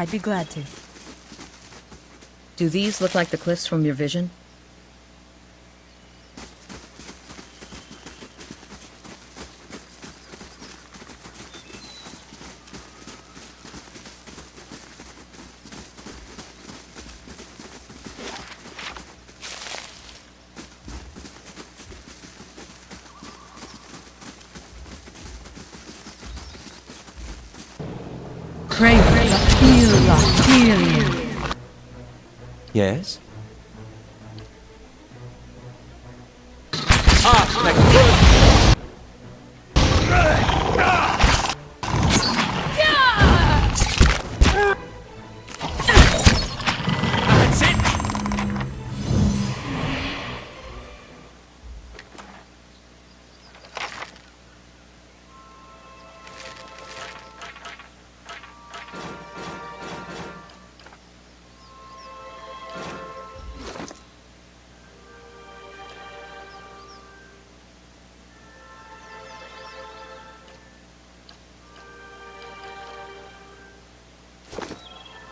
I'd be glad to. Do these look like the cliffs from your vision? Yes?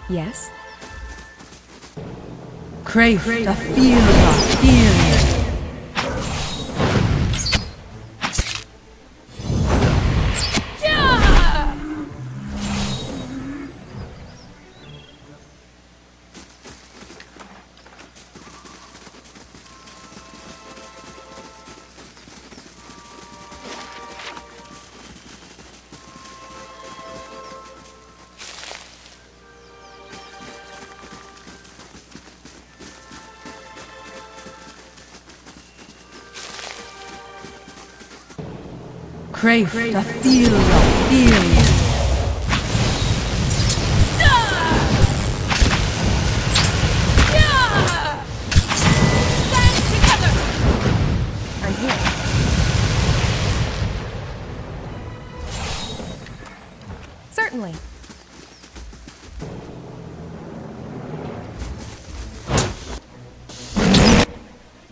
Yes? Crave the feel of feeling. Crave the feel of feeling. I'm here. Certainly.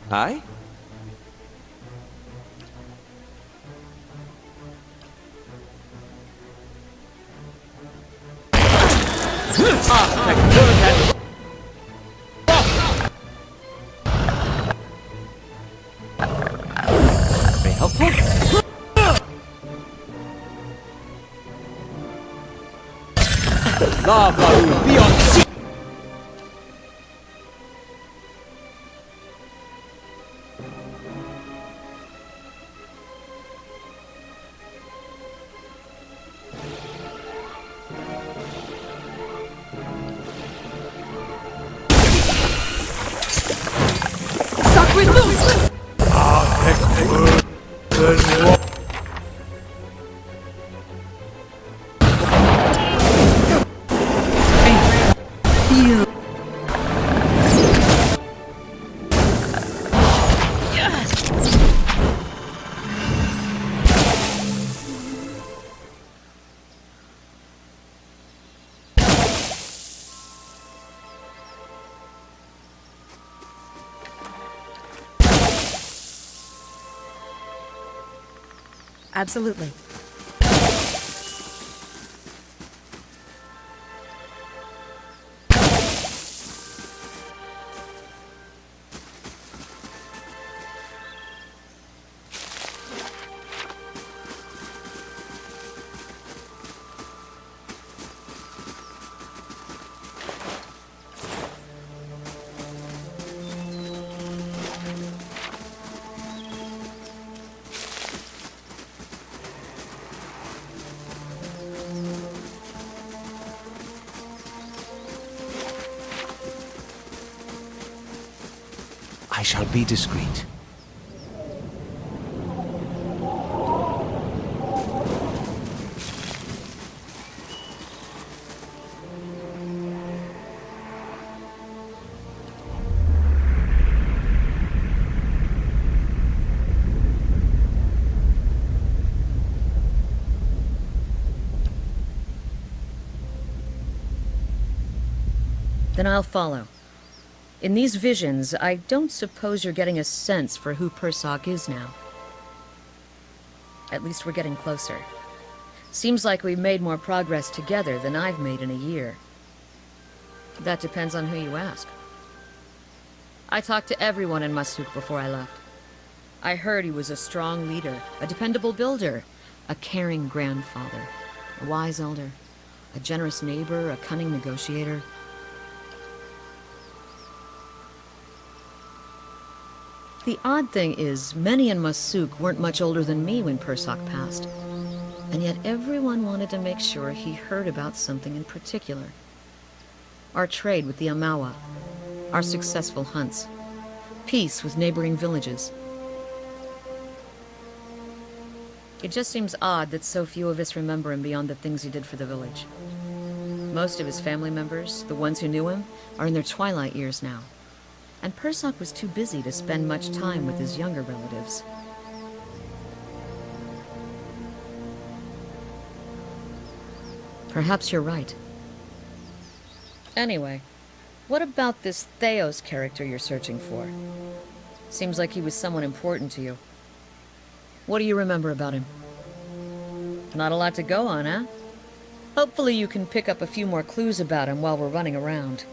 Aye? Very helpful. Lava will be on sea. Absolutely. I shall be discreet. Then I'll follow. In these visions, I don't suppose you're getting a sense for who Persok is now. At least we're getting closer. Seems like we've made more progress together than I've made in a year. That depends on who you ask. I talked to everyone in Masuk before I left. I heard he was a strong leader, a dependable builder, a caring grandfather, a wise elder, a generous neighbor, a cunning negotiator. The odd thing is, many in Masuk weren't much older than me when Persak passed. And yet everyone wanted to make sure he heard about something in particular. Our trade with the Amawa, our successful hunts, peace with neighboring villages. It just seems odd that so few of us remember him beyond the things he did for the village. Most of his family members, the ones who knew him, are in their twilight years now. And Persak was too busy to spend much time with his younger relatives. Perhaps you're right. Anyway, what about this Theos character you're searching for? Seems like he was someone important to you. What do you remember about him? Not a lot to go on, huh? Hopefully you can pick up a few more clues about him while we're running around.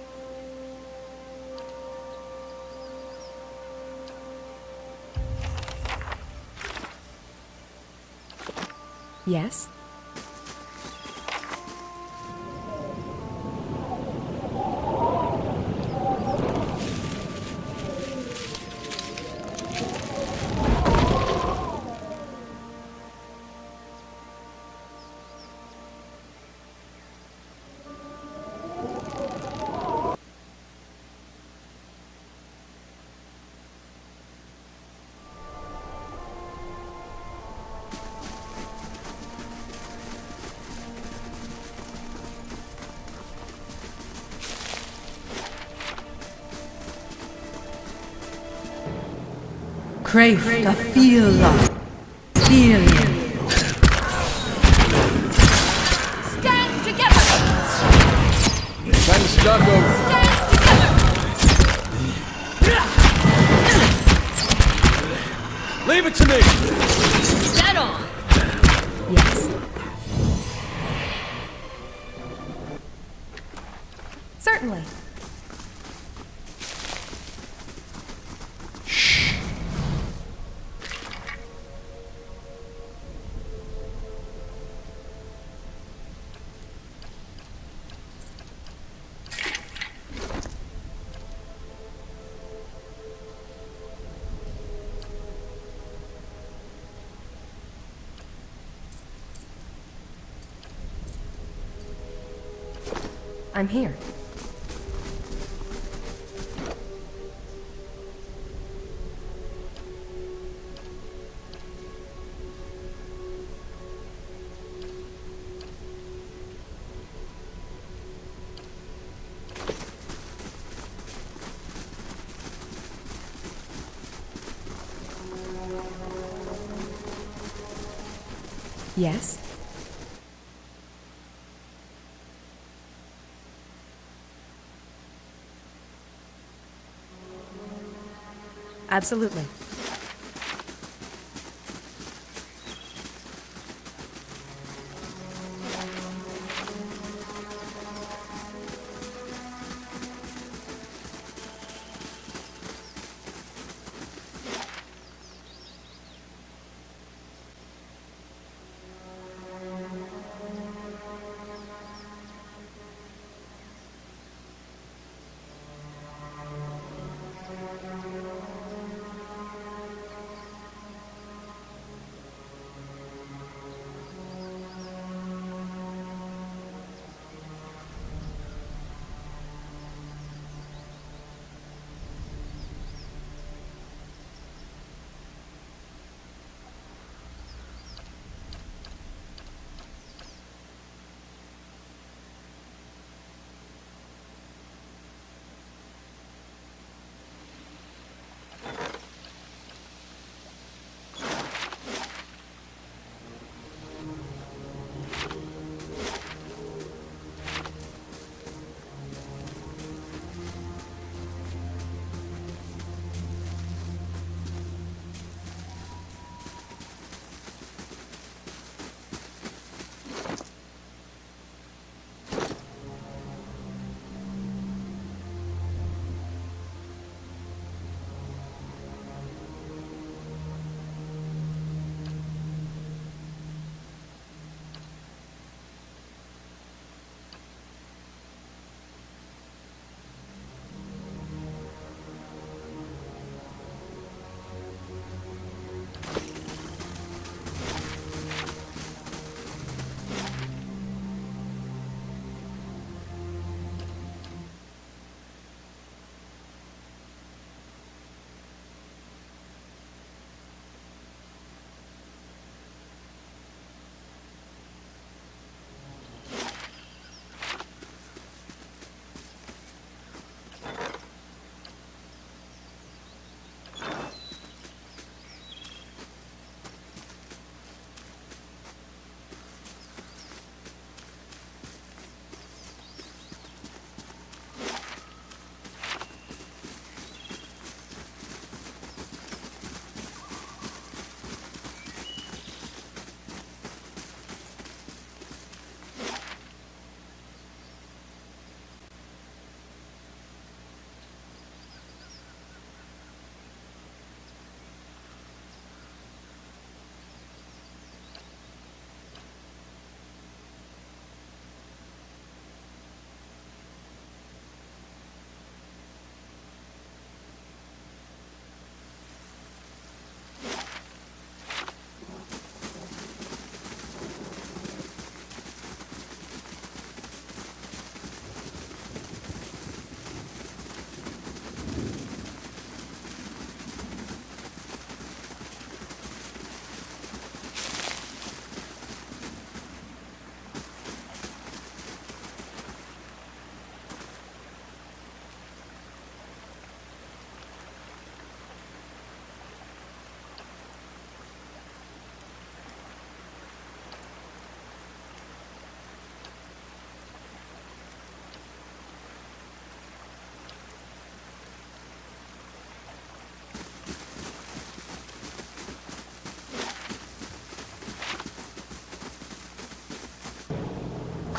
Yes? Crave the feel of feeling. Stand together! Kind of stuck over. Stand together! Leave it to me! Dead on! Yes. Certainly. I'm here. Yes? Absolutely.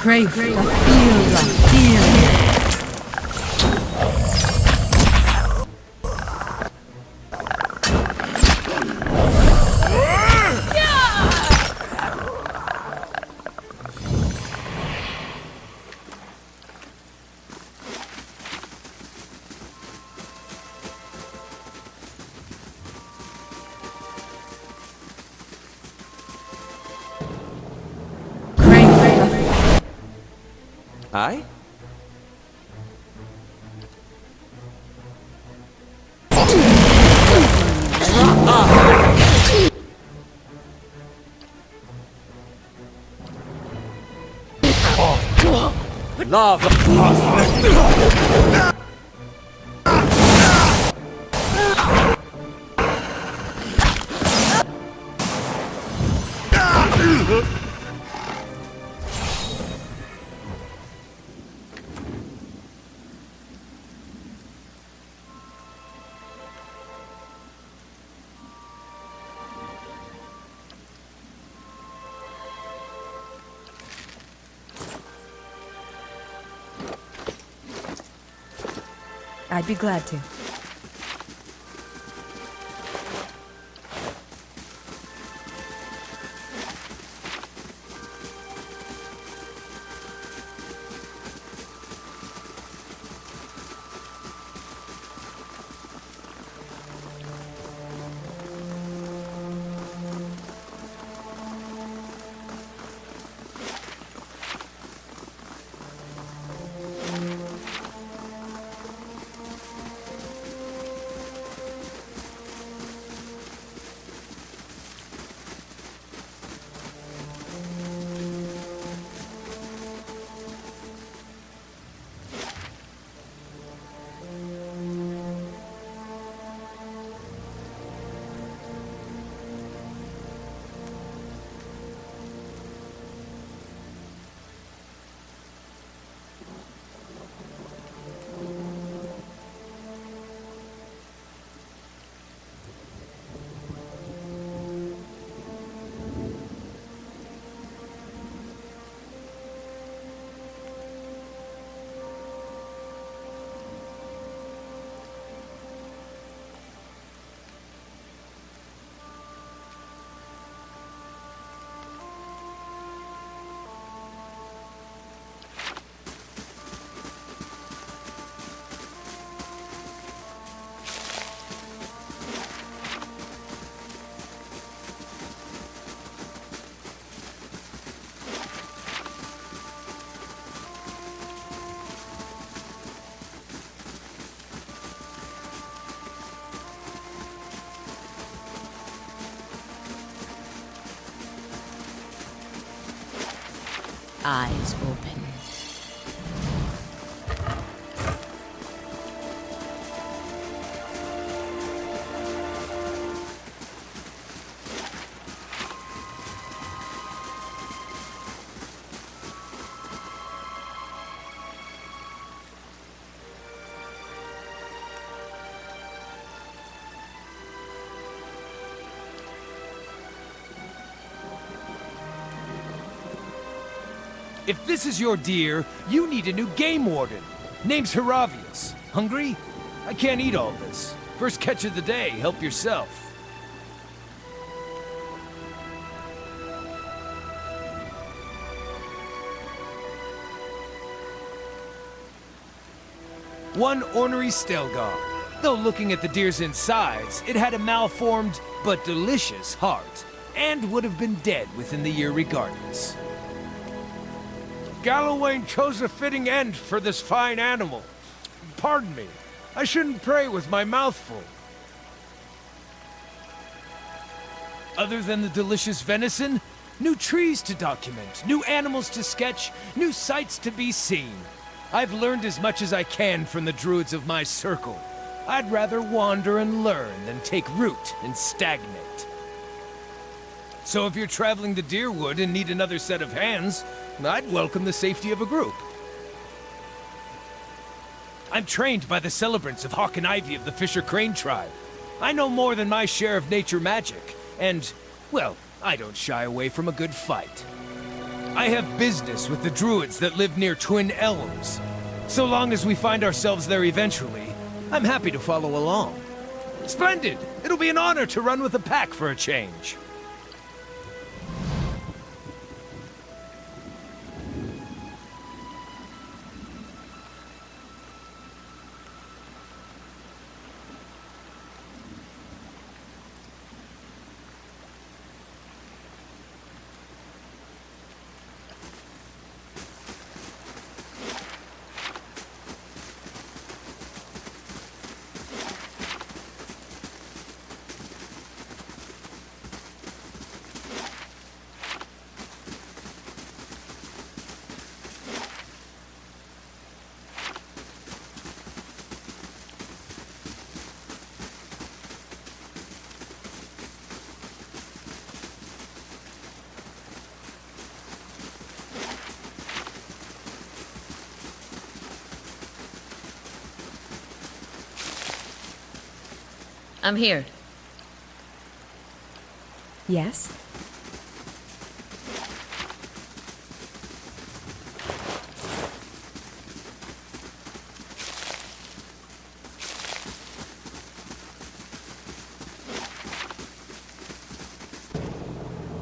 Crave the feel of fear. I? Lava! I'd be glad to. Eyes open. If this is your deer, you need a new game warden. Name's Hilabius. Hungry? I can't eat all this. First catch of the day, help yourself. One ornery Stelgar. Though looking at the deer's insides, it had a malformed but delicious heart, and would have been dead within the year regardless. Gallowayne chose a fitting end for this fine animal. Pardon me, I shouldn't pray with my mouth full. Other than the delicious venison, new trees to document, new animals to sketch, new sights to be seen. I've learned as much as I can from the druids of my circle. I'd rather wander and learn than take root and stagnate. So if you're traveling to Deerwood and need another set of hands, I'd welcome the safety of a group. I'm trained by the celebrants of Hawk and Ivy of the Fisher Crane tribe. I know more than my share of nature magic, and, well, I don't shy away from a good fight. I have business with the druids that live near Twin Elms. So long as we find ourselves there eventually, I'm happy to follow along. Splendid! It'll be an honor to run with the pack for a change. I'm here. Yes?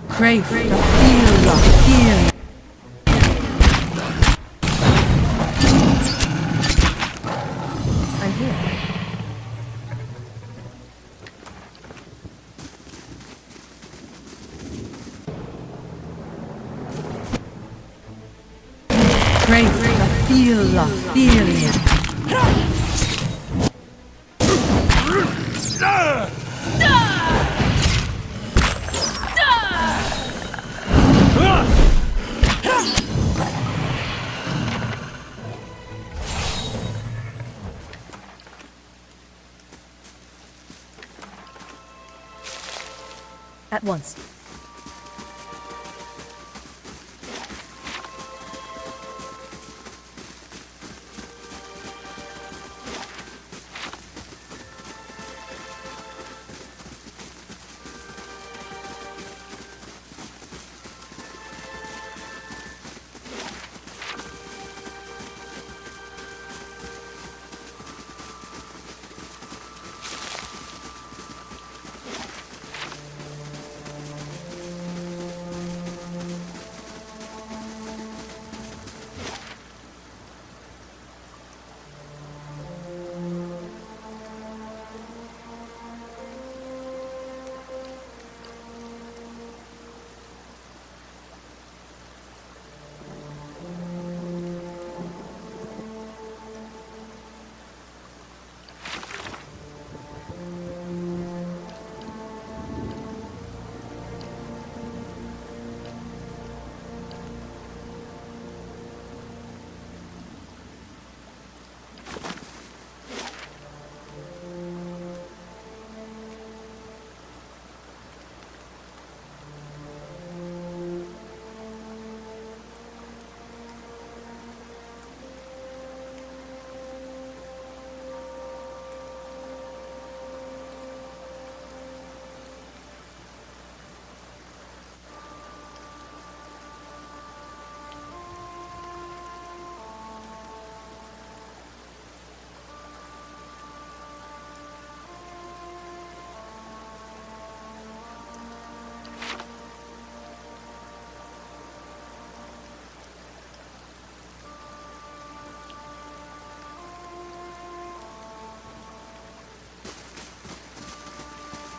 Crave the feel of healing. I'm here. Crave the feel of healing. At once.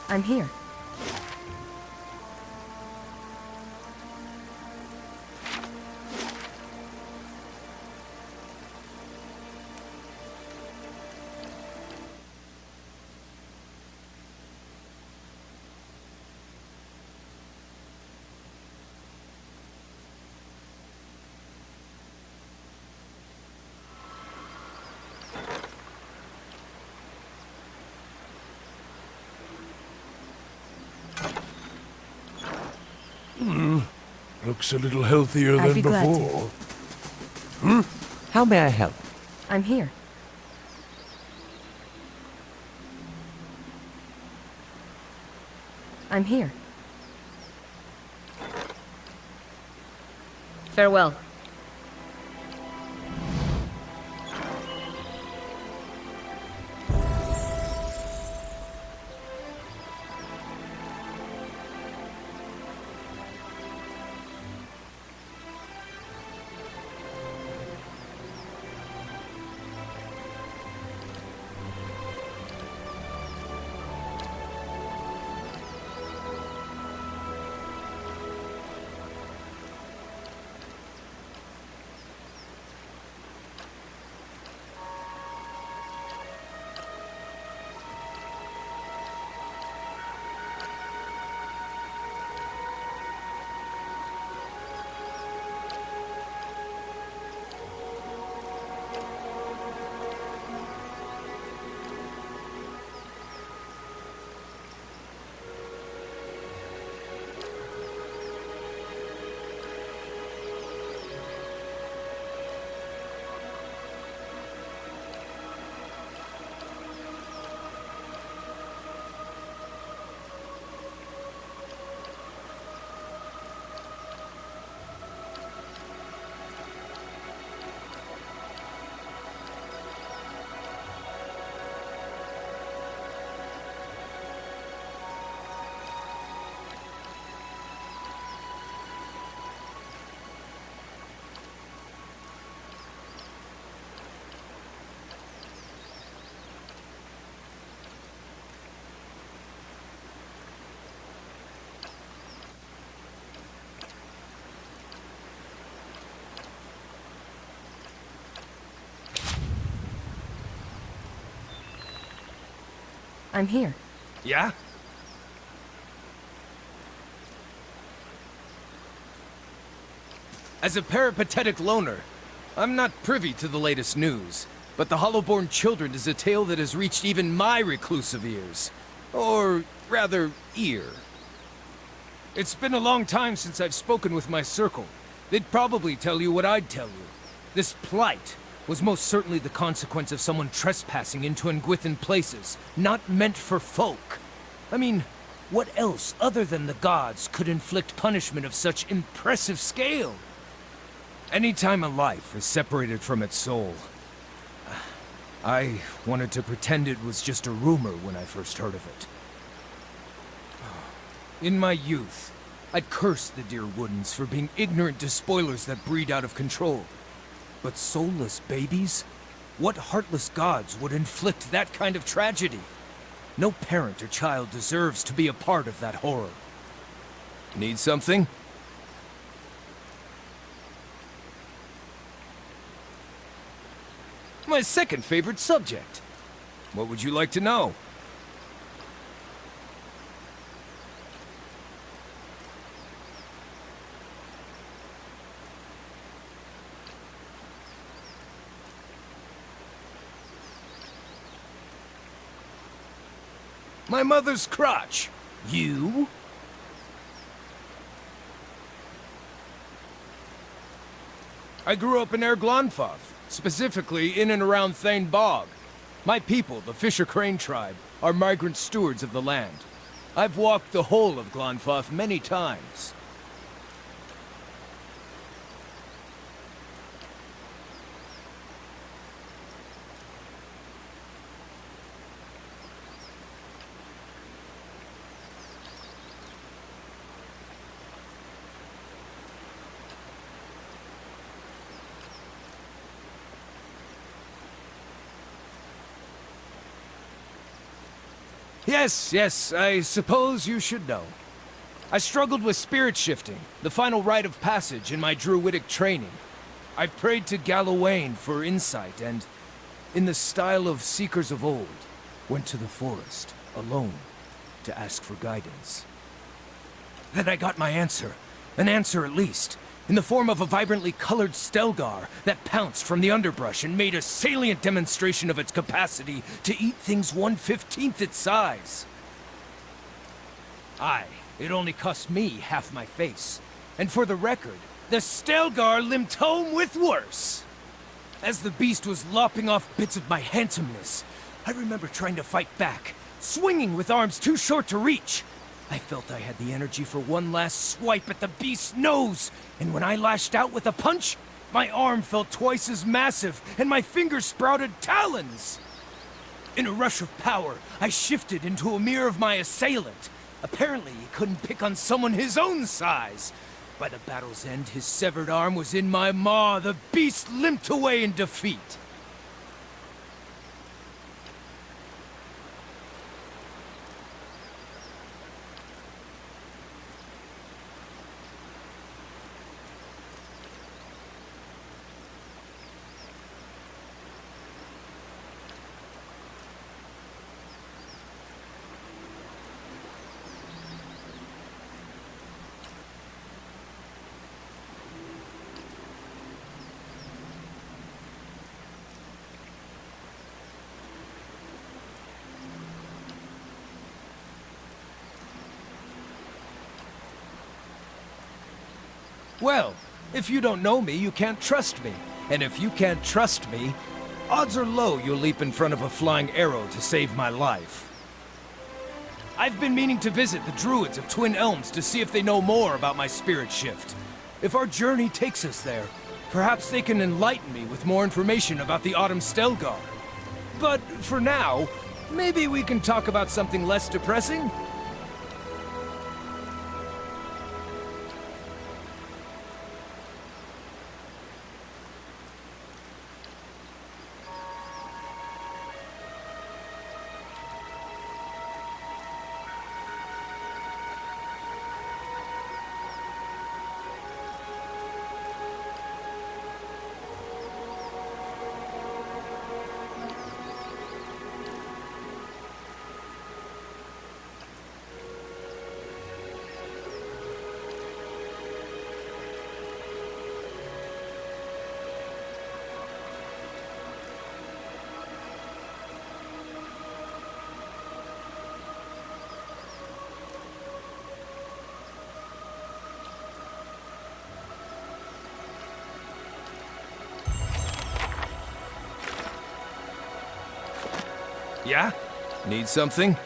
I'm here. Looks a little healthier I'd than be glad to. before. How may I help? I'm here. I'm here. Farewell. I'm here. Yeah? As a peripatetic loner, I'm not privy to the latest news, but the Hollowborn Children is a tale that has reached even my reclusive ears. Or, rather, ear. It's been a long time since I've spoken with my circle. They'd probably tell you what I'd tell you. This plight was most certainly the consequence of someone trespassing into Nguithan places, not meant for folk. I mean, what else other than the gods could inflict punishment of such impressive scale? Anytime a life is separated from its soul, I wanted to pretend it was just a rumor when I first heard of it. In my youth, I'd cursed the dear Woodens for being ignorant to spoilers that breed out of control. But soulless babies? What heartless gods would inflict that kind of tragedy? No parent or child deserves to be a part of that horror. Need something? My second favorite subject. What would you like to know? My mother's crotch. You? I grew up in Erglonfoth, specifically in and around Thane Bog. My people, the Fisher Crane tribe, are migrant stewards of the land. I've walked the whole of Glonfoth many times. Yes, I suppose you should know. I struggled with spirit shifting, the final rite of passage in my druidic training. I prayed to Galawain for insight and, in the style of seekers of old, went to the forest, alone, to ask for guidance. Then I got my answer, an answer at least, in the form of a vibrantly colored Stelgar that pounced from the underbrush and made a salient demonstration of its capacity to eat things 1/15th its size. Aye, it only cost me half my face. And for the record, the Stelgar limped home with worse. As the beast was lopping off bits of my handsomeness, I remember trying to fight back, swinging with arms too short to reach. I felt I had the energy for one last swipe at the beast's nose, and when I lashed out with a punch, my arm felt twice as massive, and my fingers sprouted talons! In a rush of power, I shifted into a mirror of my assailant. Apparently, he couldn't pick on someone his own size. By the battle's end, his severed arm was in my maw. The beast limped away in defeat. Well, if you don't know me, you can't trust me. And if you can't trust me, odds are low you'll leap in front of a flying arrow to save my life. I've been meaning to visit the druids of Twin Elms to see if they know more about my spirit shift. If our journey takes us there, perhaps they can enlighten me with more information about the Autumn Stelgar. But for now, maybe we can talk about something less depressing? Yeah? Need something?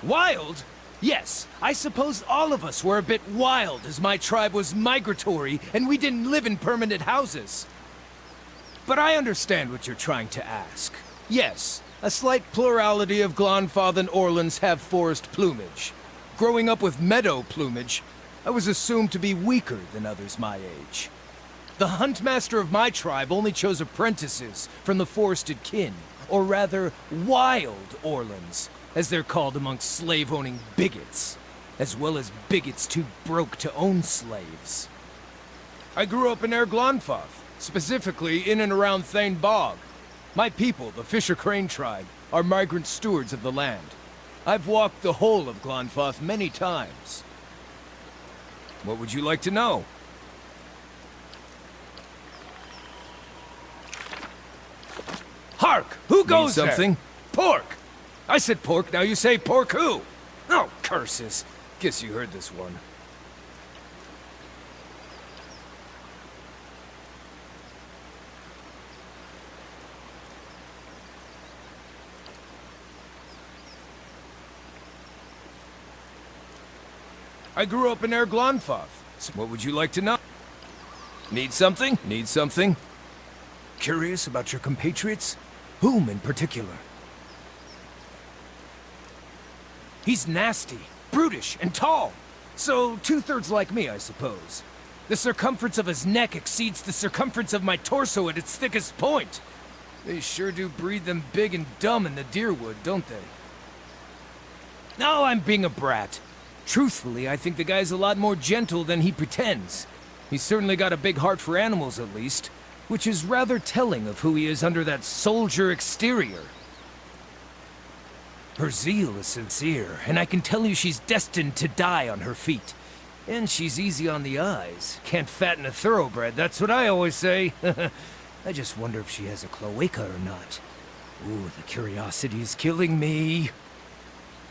Wild? Yes, I suppose all of us were a bit wild as my tribe was migratory and we didn't live in permanent houses. But I understand what you're trying to ask. Yes, a slight plurality of Glonfath and Orlands have forest plumage. Growing up with meadow plumage, I was assumed to be weaker than others my age. The huntmaster of my tribe only chose apprentices from the forested kin, or rather, wild Orlands, as they're called amongst slave-owning bigots, as well as bigots too broke to own slaves. I grew up in Glonfath, specifically in and around Thane Bog. My people, the Fisher Crane tribe, are migrant stewards of the land. I've walked the whole of Glonfath many times. What would you like to know? Hark! Who goes there? Something? Pork! I said pork, now you say pork who? Oh, curses. Guess you heard this one. I grew up in Glonfath. So what would you like to know? Need something? Need something? Curious about your compatriots? Whom in particular? He's nasty, brutish and tall. So, 2/3 like me, I suppose. The circumference of his neck exceeds the circumference of my torso at its thickest point. They sure do breed them big and dumb in the deerwood, don't they? No, I'm being a brat. Truthfully, I think the guy's a lot more gentle than he pretends. He's certainly got a big heart for animals, at least, which is rather telling of who he is under that soldier exterior. Her zeal is sincere, and I can tell you she's destined to die on her feet. And she's easy on the eyes. Can't fatten a thoroughbred, that's what I always say. I just wonder if she has a cloaca or not. Ooh, the curiosity is killing me.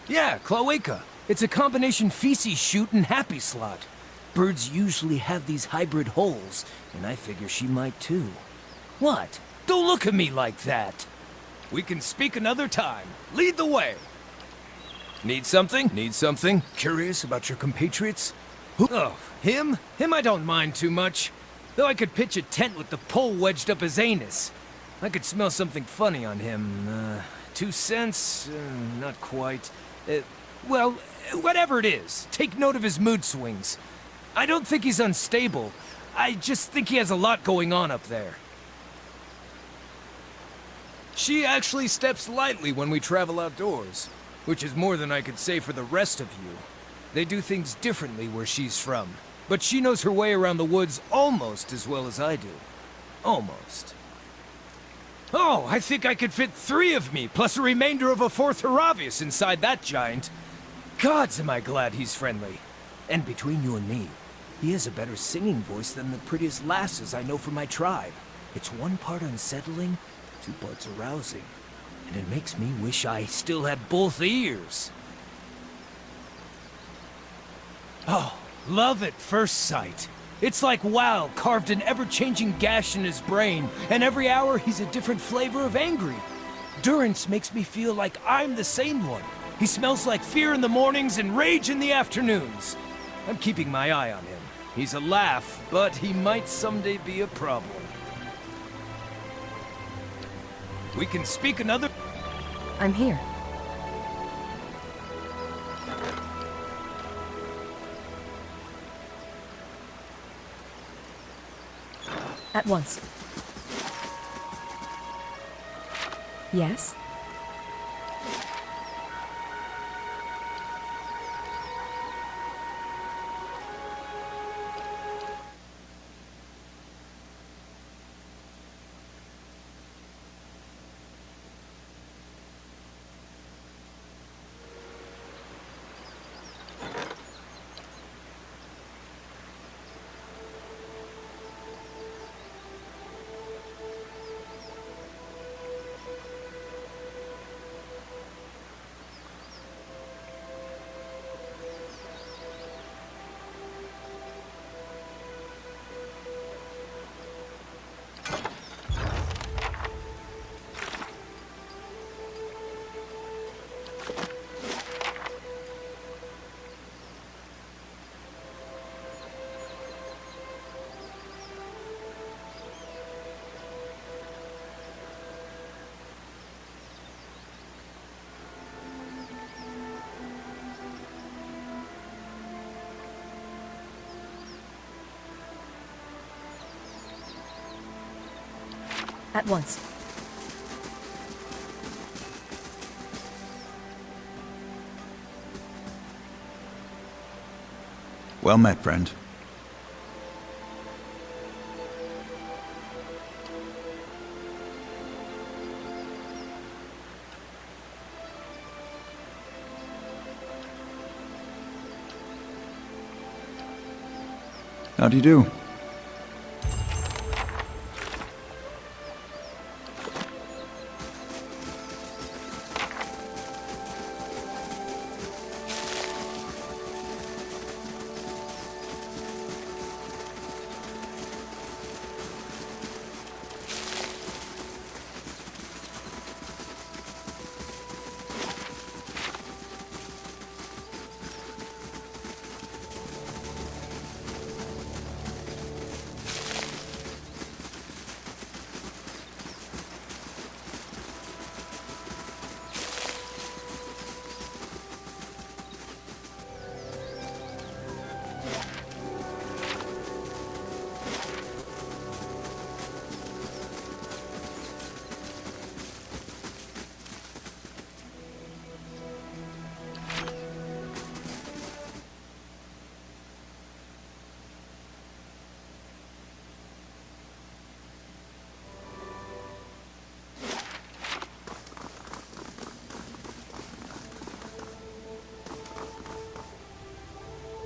Yeah, cloaca. It's a combination feces chute and happy slot. Birds usually have these hybrid holes, and I figure she might too. What? Don't look at me like that. We can speak another time. Lead the way. Need something? Need something? Curious about your compatriots? Oh, him? Him I don't mind too much. Though I could pitch a tent with the pole wedged up his anus. I could smell something funny on him. 2 cents? Not quite. Well, whatever it is, take note of his mood swings. I don't think he's unstable. I just think he has a lot going on up there. She actually steps lightly when we travel outdoors, which is more than I could say for the rest of you. They do things differently where she's from, but she knows her way around the woods almost as well as I do. Almost. Oh, I think I could fit 3 of me, plus a remainder of a 4th Hierabius inside that giant. Gods, am I glad he's friendly. And between you and me, he has a better singing voice than the prettiest lasses I know from my tribe. It's 1 part unsettling, 2 parts arousing. And it makes me wish I still had both ears. Oh, love at first sight. It's like wow carved an ever-changing gash in his brain, and every hour he's a different flavor of angry. Durance makes me feel like I'm the same one. He smells like fear in the mornings and rage in the afternoons. I'm keeping my eye on him. He's a laugh, but he might someday be a problem. We can speak another... I'm here. At once. Yes? At once. Well met, friend. How do you do?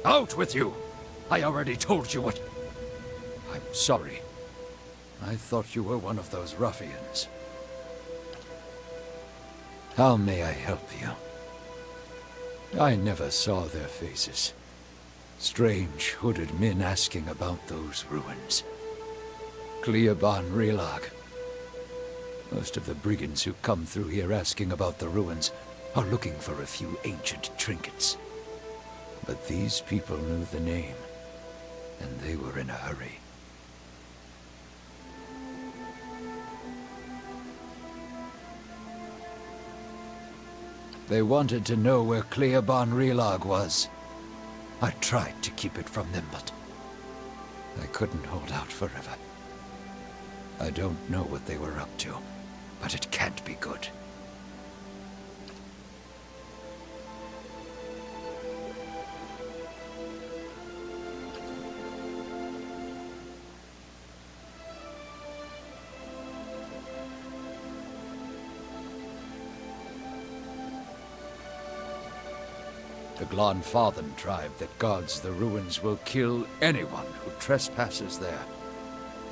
Out with you! I already told you what... I'm sorry. I thought you were one of those ruffians. How may I help you? I never saw their faces. Strange, hooded men asking about those ruins. Cleoban Relag. Most of the brigands who come through here asking about the ruins are looking for a few ancient trinkets. But these people knew the name, and they were in a hurry. They wanted to know where Cleoban Relag was. I tried to keep it from them, but I couldn't hold out forever. I don't know what they were up to, but it can't be good. The Glanfathan tribe that guards the ruins will kill anyone who trespasses there.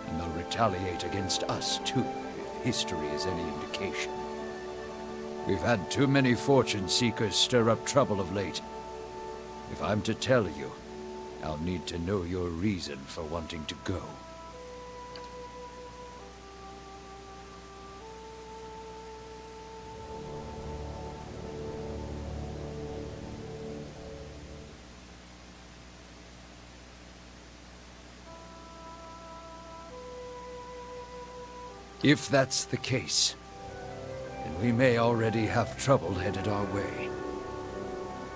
And they'll retaliate against us, too, if history is any indication. We've had too many fortune seekers stir up trouble of late. If I'm to tell you, I'll need to know your reason for wanting to go. If that's the case, then we may already have trouble headed our way.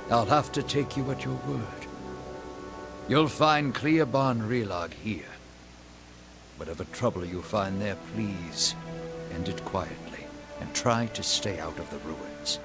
I'll have to take you at your word. You'll find Cleoban Relag here. Whatever trouble you find there, please end it quietly, and try to stay out of the ruins.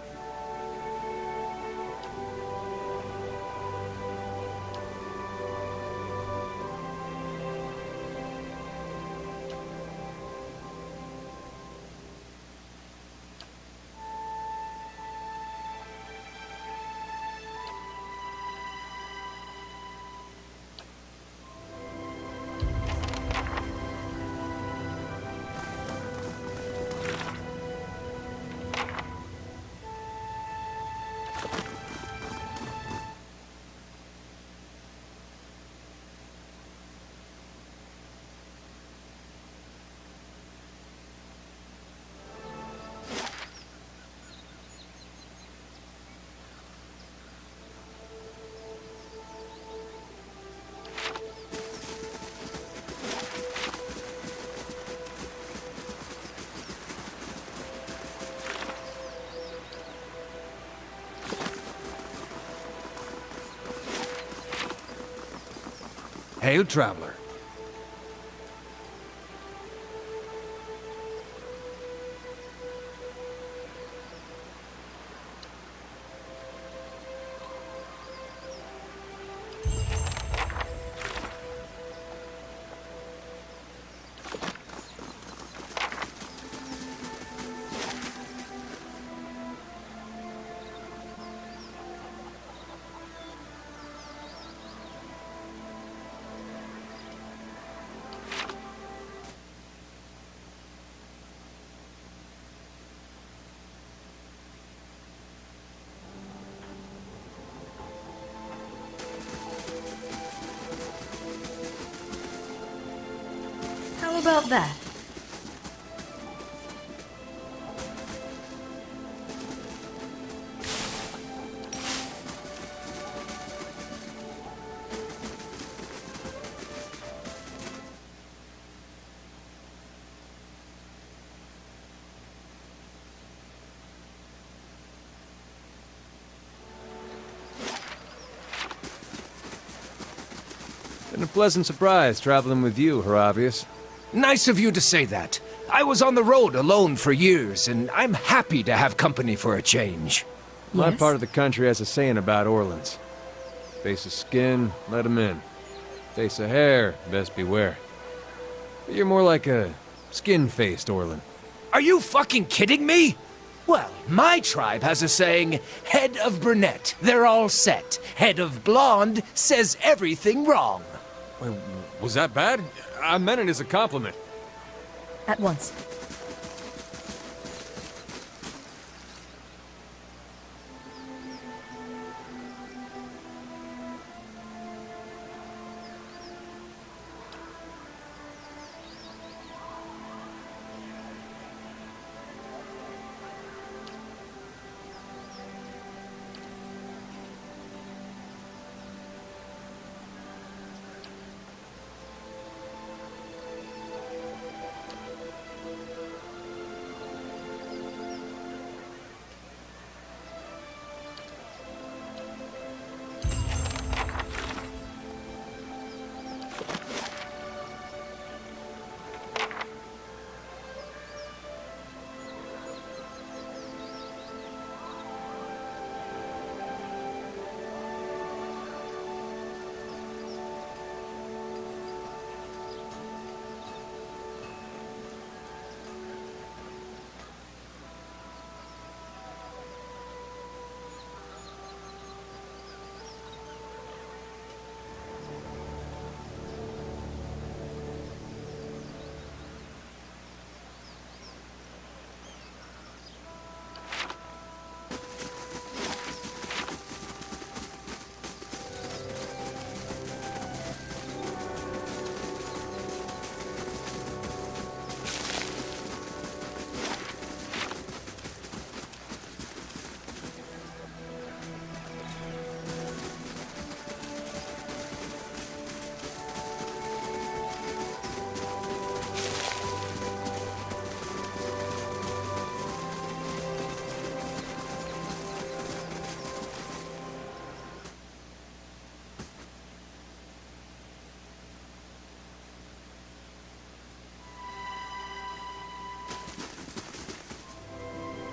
Hail, traveler. How about that? Been a pleasant surprise traveling with you, Hilabius. Nice of you to say that. I was on the road alone for years, and I'm happy to have company for a change. My Yes? part of the country has a saying about Orlans. Face of skin, let 'em in. Face of hair, best beware. But you're more like a skin-faced Orlan. Are you fucking kidding me? Well, my tribe has a saying, head of brunette, they're all set. Head of blonde says everything wrong. Wait, was that bad? I meant it as a compliment. At once.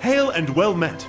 Hail and well met.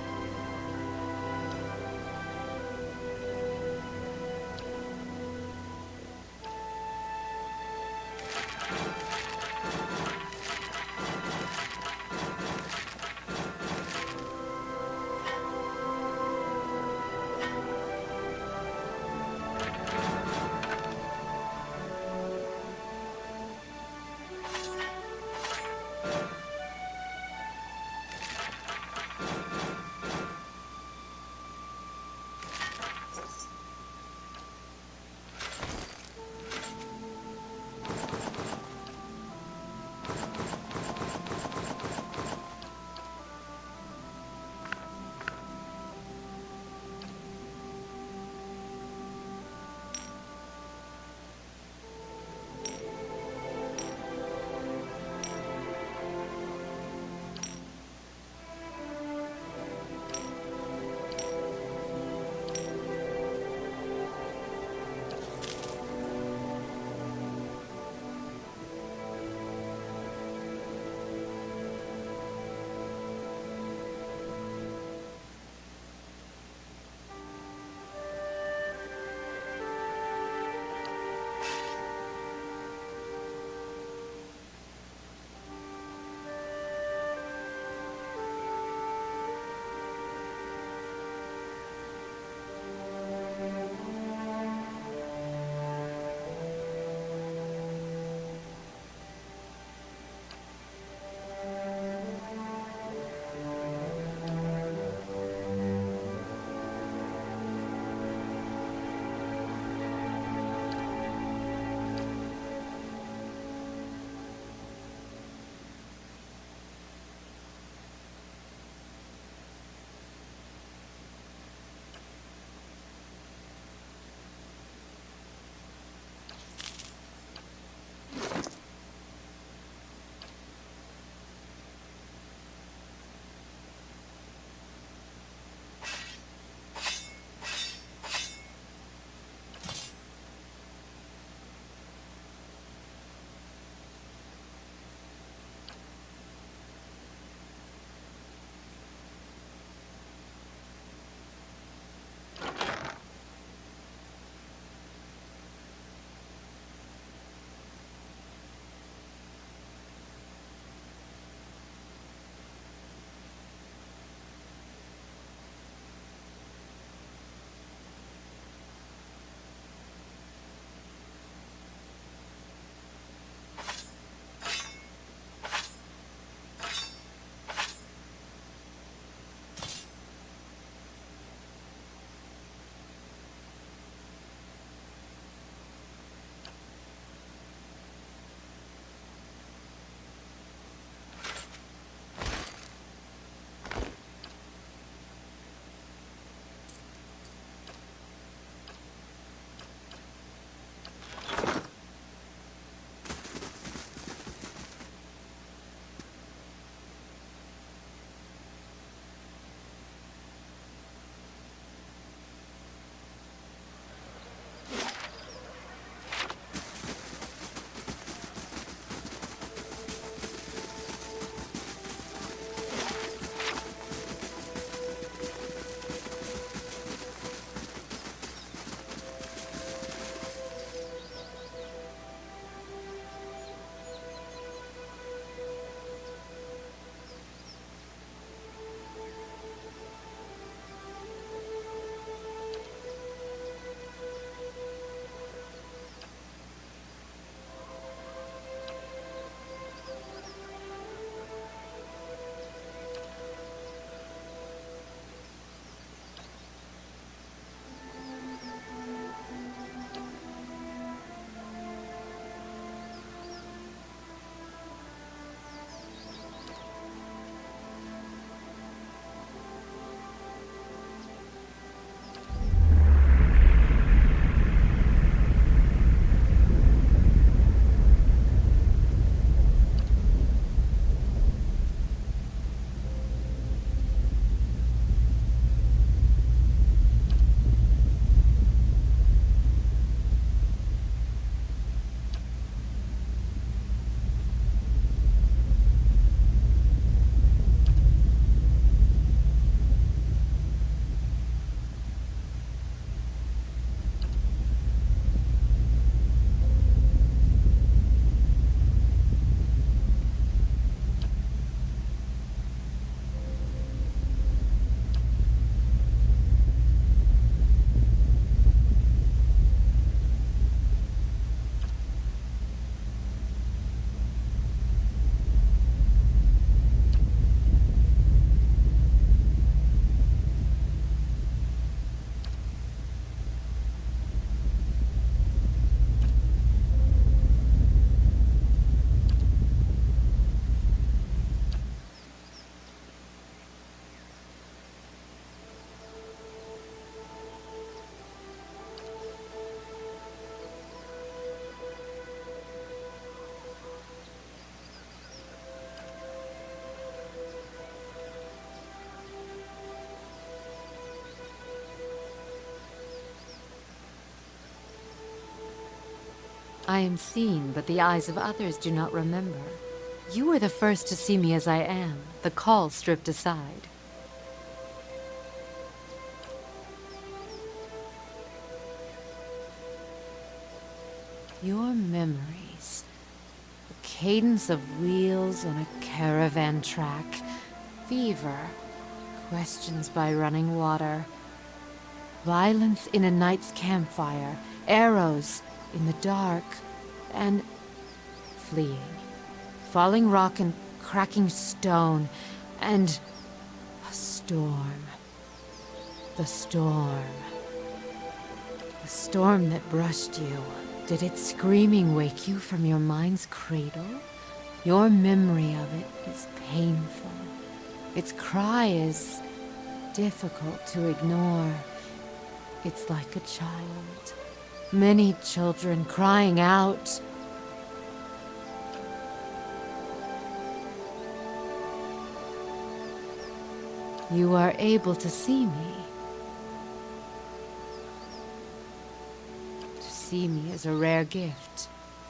I am seen, but the eyes of others do not remember. You are the first to see me as I am, the call stripped aside. Your memories. The cadence of wheels on a caravan track. Fever. Questions by running water. Violence in a night's campfire. Arrows in the dark. And fleeing. Falling rock and cracking stone. And a storm. The storm. The storm that brushed you. Did its screaming wake you from your mind's cradle? Your memory of it is painful. Its cry is difficult to ignore. It's like a child. Many children crying out. You are able to see me. See me as a rare gift,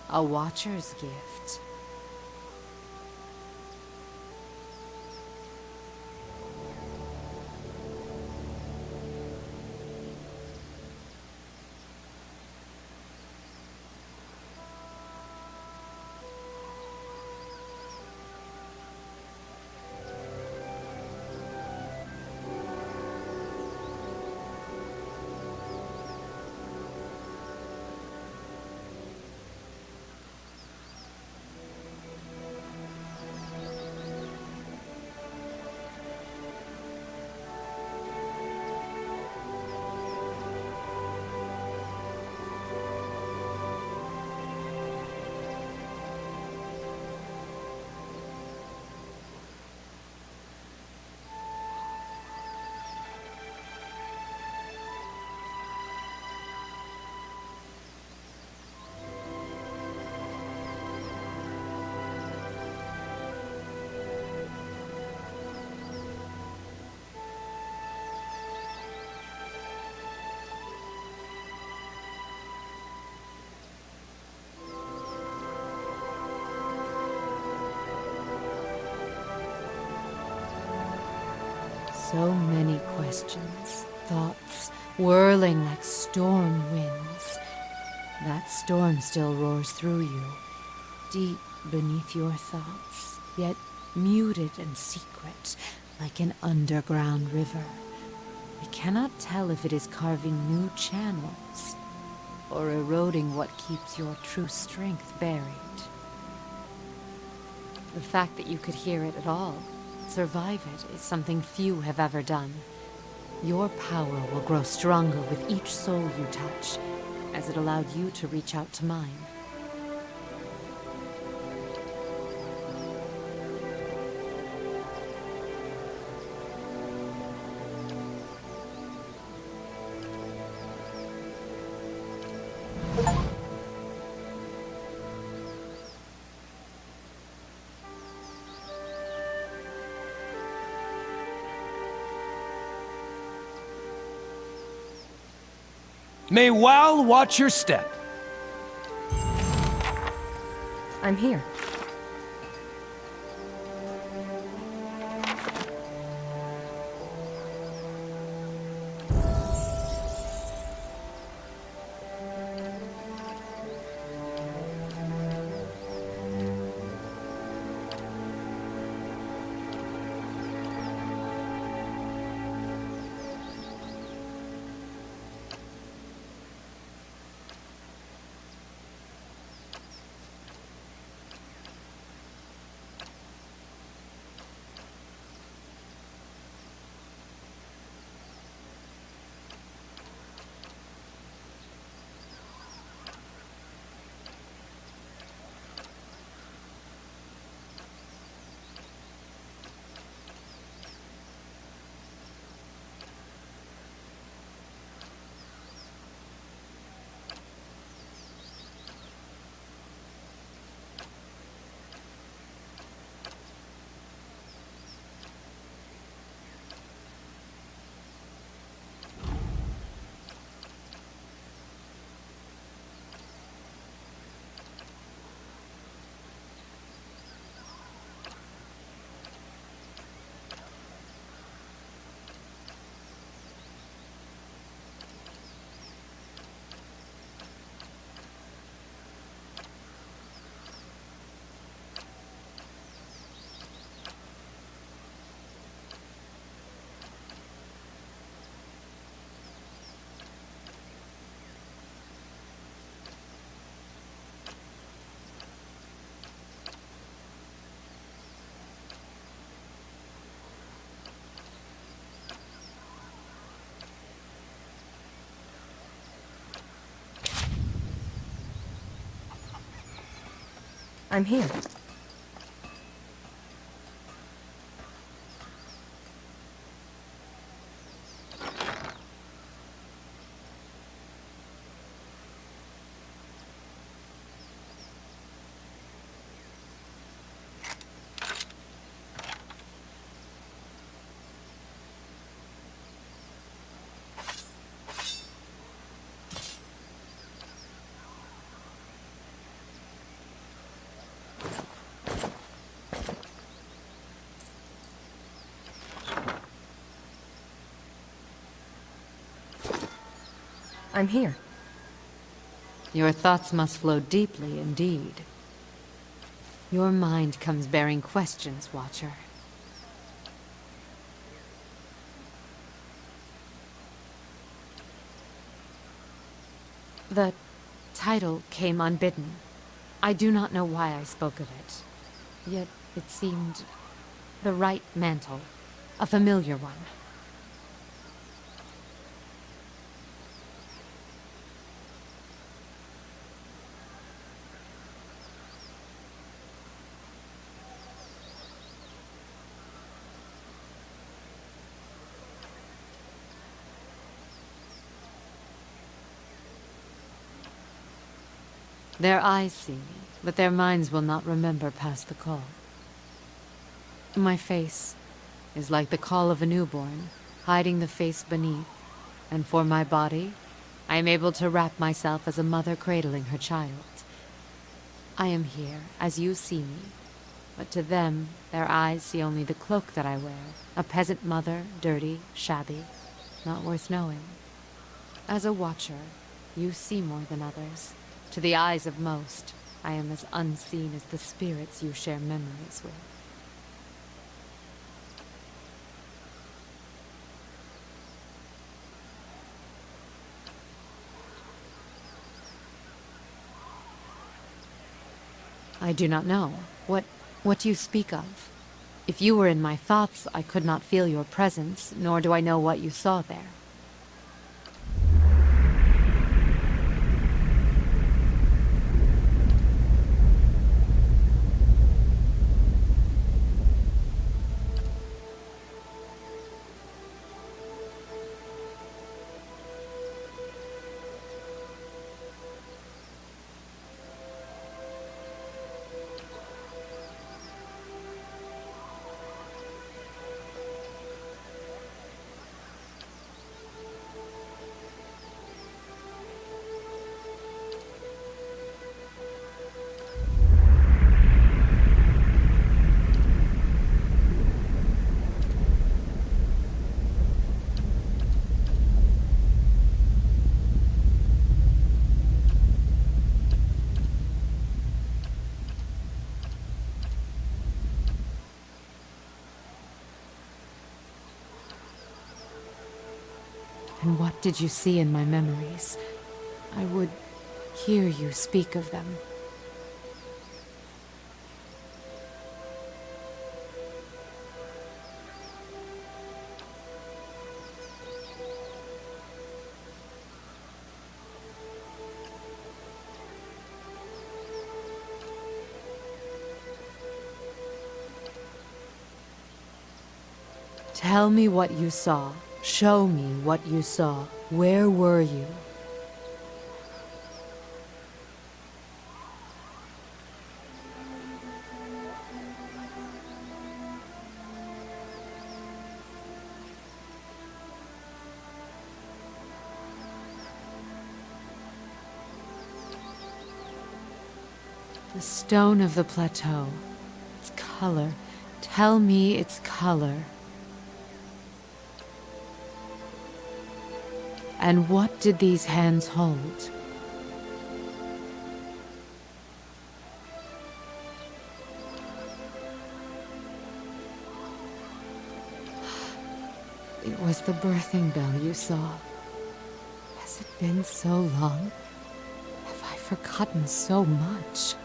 a watcher's gift. So many questions, thoughts, whirling like storm winds. That storm still roars through you, deep beneath your thoughts, yet muted and secret, like an underground river. We cannot tell if it is carving new channels, or eroding what keeps your true strength buried. The fact that you could hear it at all, survive it, is something few have ever done. Your power will grow stronger with each soul you touch, as it allowed you to reach out to mine. May Wal watch your step. I'm here. I'm here. I'm here. Your thoughts must flow deeply indeed. Your mind comes bearing questions, Watcher. The title came unbidden. I do not know why I spoke of it. Yet it seemed the right mantle, a familiar one. Their eyes see me, but their minds will not remember past the call. My face is like the call of a newborn, hiding the face beneath, and for my body, I am able to wrap myself as a mother cradling her child. I am here, as you see me, but to them, their eyes see only the cloak that I wear, a peasant mother, dirty, shabby, not worth knowing. As a watcher, you see more than others. To the eyes of most, I am as unseen as the spirits you share memories with. I do not know. What do you speak of? If you were in my thoughts, I could not feel your presence, nor do I know what you saw there. And what did you see in my memories? I would hear you speak of them. Tell me what you saw. Show me what you saw. Where were you? The stone of the plateau. Its color. Tell me its color. And what did these hands hold? It was the birthing bell you saw. Has it been so long? Have I forgotten so much?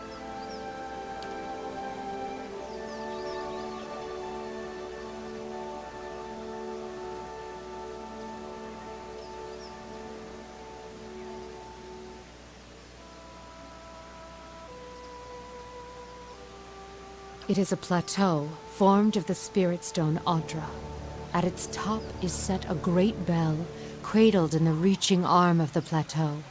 It is a plateau formed of the spirit stone Audra. At its top is set a great bell, cradled in the reaching arm of the plateau.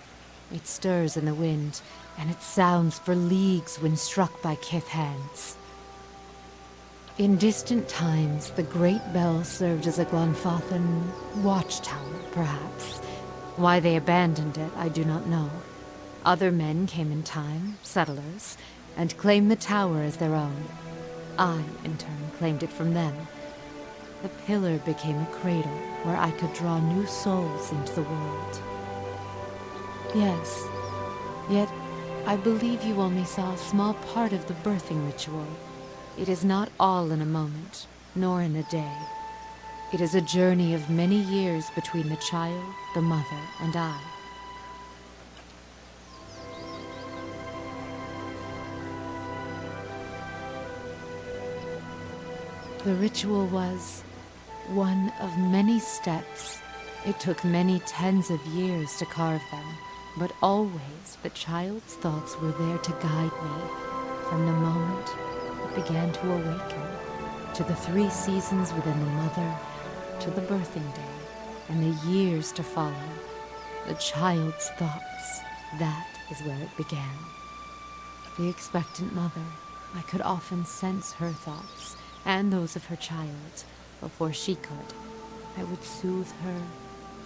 It stirs in the wind, and it sounds for leagues when struck by kith hands. In distant times, the great bell served as a Glanfathan watchtower, perhaps. Why they abandoned it, I do not know. Other men came in time, settlers, and claimed the tower as their own. I, in turn, claimed it from them. The pillar became a cradle where I could draw new souls into the world. Yes, yet I believe you only saw a small part of the birthing ritual. It is not all in a moment, nor in a day. It is a journey of many years between the child, the mother, and I. The ritual was one of many steps. It took many tens of years to carve them, but always the child's thoughts were there to guide me from the moment it began to awaken, to the 3 seasons within the mother, to the birthing day, and the years to follow. The child's thoughts, that is where it began. The expectant mother, I could often sense her thoughts, and those of her child, before she could. I would soothe her,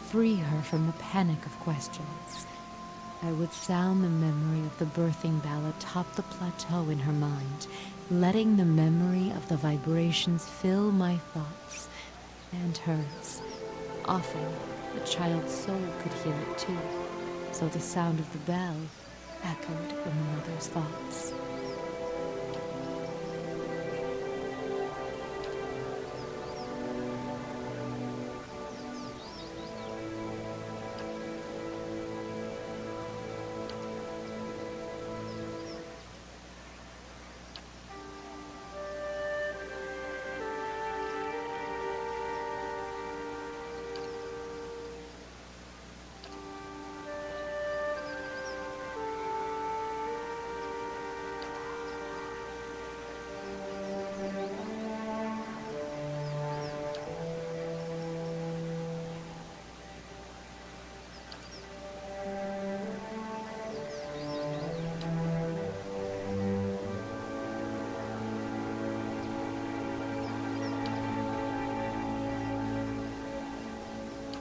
free her from the panic of questions. I would sound the memory of the birthing bell atop the plateau in her mind, letting the memory of the vibrations fill my thoughts and hers. Often, the child's soul could hear it too, so the sound of the bell echoed in the mother's thoughts.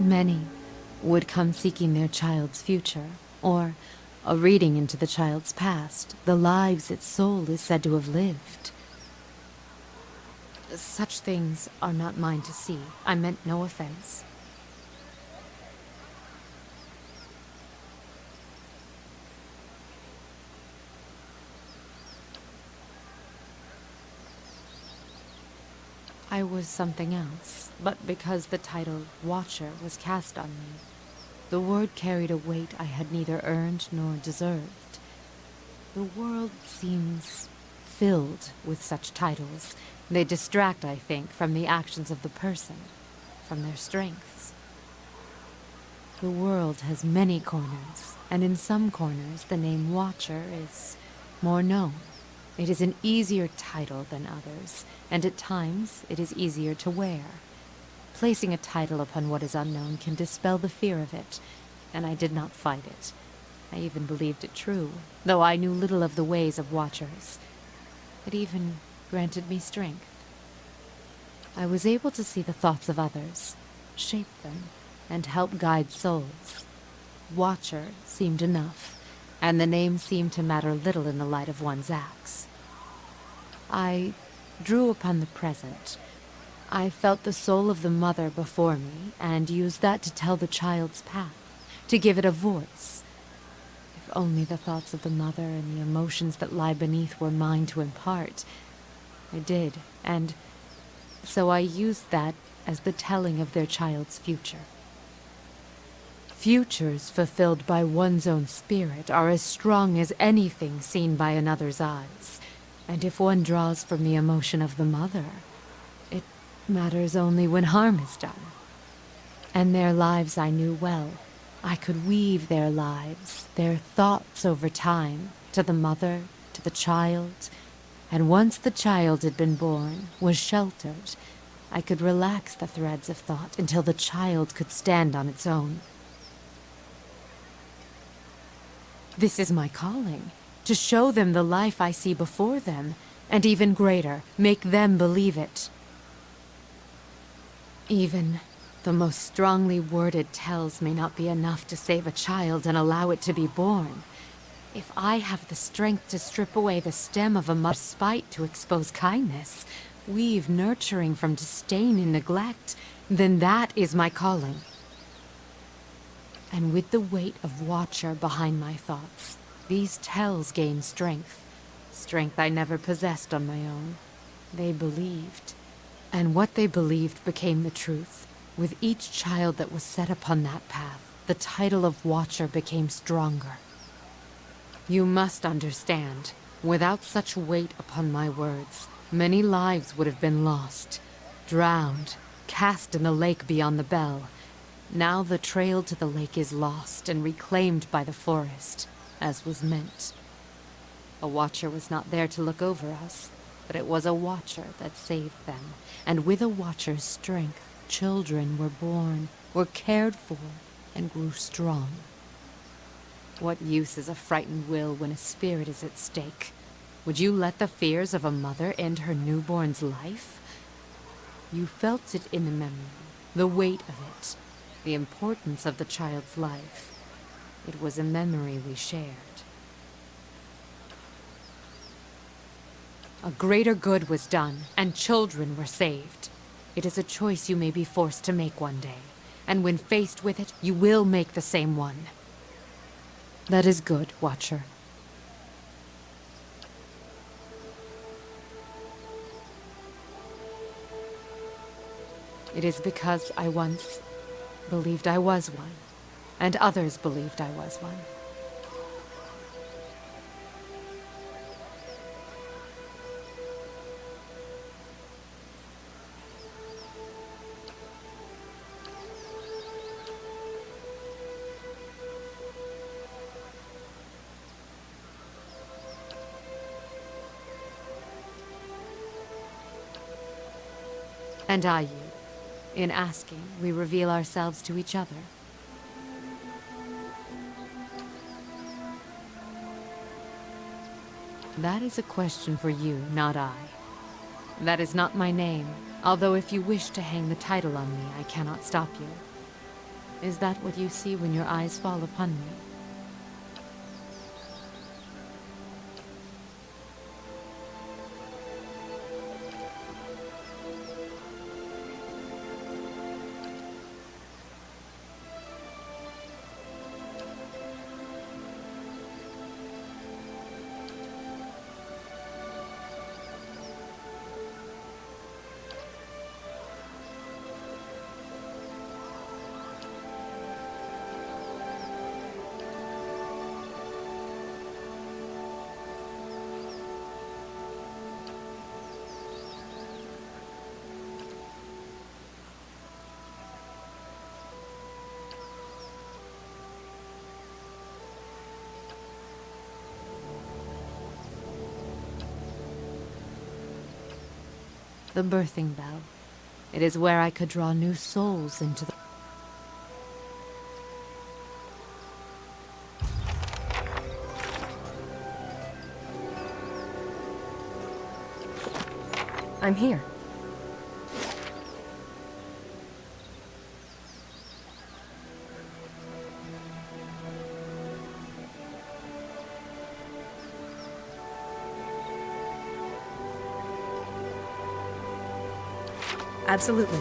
Many would come seeking their child's future, or a reading into the child's past, the lives its soul is said to have lived. Such things are not mine to see. I meant no offense. I was something else, but because the title Watcher was cast on me, the word carried a weight I had neither earned nor deserved. The world seems filled with such titles. They distract, I think, from the actions of the person, from their strengths. The world has many corners, and in some corners the name Watcher is more known. It is an easier title than others, and at times it is easier to wear. Placing a title upon what is unknown can dispel the fear of it, and I did not fight it. I even believed it true, though I knew little of the ways of Watchers. It even granted me strength. I was able to see the thoughts of others, shape them, and help guide souls. Watcher seemed enough, and the name seemed to matter little in the light of one's acts. I drew upon the present. I felt the soul of the mother before me, and used that to tell the child's path, to give it a voice. If only the thoughts of the mother and the emotions that lie beneath were mine to impart. I did, and so I used that as the telling of their child's future. Futures fulfilled by one's own spirit are as strong as anything seen by another's eyes. And if one draws from the emotion of the mother, it matters only when harm is done. And their lives I knew well. I could weave their lives, their thoughts over time, to the mother, to the child, And once the child had been born, was sheltered, I could relax the threads of thought until the child could stand on its own. This is my calling, to show them the life I see before them, and even greater, make them believe it. Even the most strongly worded tells may not be enough to save a child and allow it to be born. If I have the strength to strip away the stem of a mother's spite to expose kindness, weave nurturing from disdain and neglect, then that is my calling. And with the weight of Watcher behind my thoughts, these tells gain strength. Strength I never possessed on my own. They believed. And what they believed became the truth. With each child that was set upon that path, the title of Watcher became stronger. You must understand, without such weight upon my words, many lives would have been lost, drowned, cast in the lake beyond the bell. Now the trail to the lake is lost and reclaimed by the forest, as was meant. A Watcher was not there to look over us, but it was a Watcher that saved them, and with a Watcher's strength, children were born, were cared for, and grew strong. What use is a frightened will when a spirit is at stake? Would you let the fears of a mother end her newborn's life? You felt it in the memory, the weight of it, the importance of the child's life. It was a memory we shared. A greater good was done, and children were saved. It is a choice you may be forced to make one day, and when faced with it, you will make the same one. That is good, Watcher. It is because I once believed I was one, and others believed I was one. And I you. In asking, we reveal ourselves to each other. That is a question for you, not I. That is not my name, although if you wish to hang the title on me, I cannot stop you. Is that what you see when your eyes fall upon me? The birthing bell. It is where I could draw new souls into the... I'm here. Absolutely.